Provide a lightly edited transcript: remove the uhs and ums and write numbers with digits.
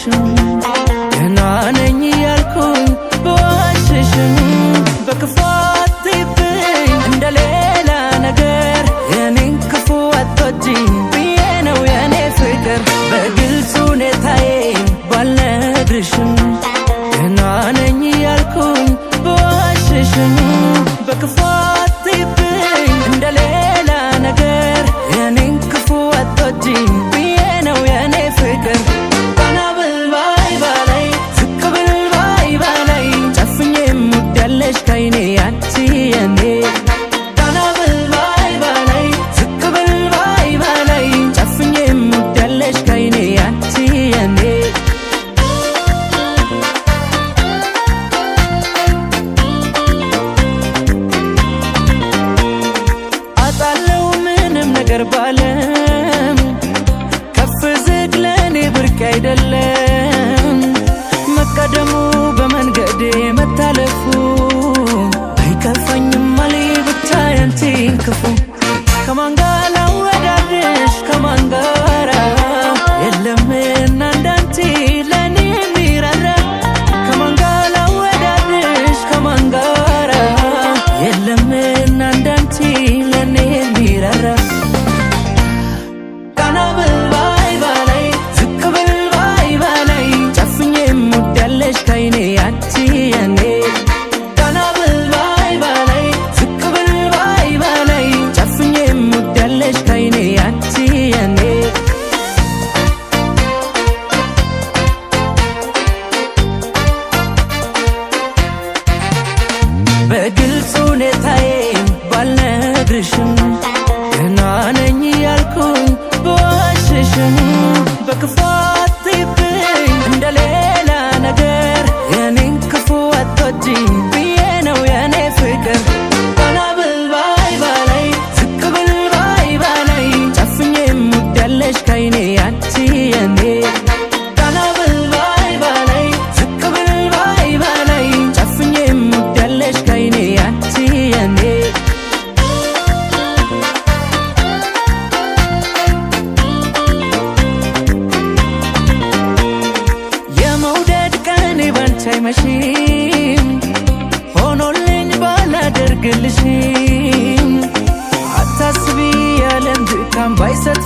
ባልነግርሽም ገና ነኝ ያልኩኝ በዋሽሽም በክፉ አትይብኝ እንደሌላ ነገር የኔን ክፉ አትወጂኝ ብዬ ነው የኔ ፍቅር በግልጽ ሁኔታዬን ባልነግርሽም ገና ነኝ ያልኩኝ በዋሽሽም በክፉ አትይብኝ እንደሌላ ነገር የኔን ክፉ አትወጂኝ ብዬ ነው የኔ ፍቅር ቀና ብል ባይ ባላይ ዝቅ ብል ባይ ባላይ ጨፍኜ ሙዳለሽ ከይኔ አንቺ የኔ ቀና ብል ባይ ባላይ ዝቅ ብል ባይ ባላይ ጨፍኜ ሙዳለሽ ከይኔ አንቺ የኔ አጣለው ምንም ነገር ባለም ከፍ ዝቅ ለኔ ብርቅ አይደለም መቀደሙ በመንገዴ መታለፉ አይከፋኝም አለ ብቻ ያንቺን ክፉ ከማን ጋር ላወዳድርሽ ከማን ጋር የለምና እንዳንቺ ለኔ የሚራራ ከማን ጋር ላወዳድርሽ ከማን ጋር የለምና እንዳንቺ ለኔ የሚራራ ቀና ብል ባይ ባላይ ዝቅ ብል ባይ ባላይ ጨፍኜ ሙዳለሽ ከይኔ አንቺ የኔ ቀና ብል ባይ ባላይ ዝቅ ብል ባይ ባላይ ጨፍኜ ሙዳለሽ ከይኔ አንቺ የኔ በግልጽ ሁኔታዬን ባልነግርሽም ገና ነኝ ያልኩኝ በዋሽሽም በክፉ አትይብኝ እንደሌላ ነገር የኔን ክፉ አትወጂኝ ብዬ ነው የኔ ፍቅር ቀና ብል ባይ ባላይ ዝቅ ብል ባይ ባላይ ጨፍኜ ሙዳለሽ ከይኔ አንቺ የኔ ቀና ብል ባይ ባላይ ዝቅ ብል ባይ ባላይ ጨፍኜ ሙዳለሽ ከይኔ አንቺ የኔ የመውደድ ቀኔ ባንቺ አይመሽም ሆኖልኝ ባላደርግልሽም አታስቢ ያለም ድካም ባይሰጥ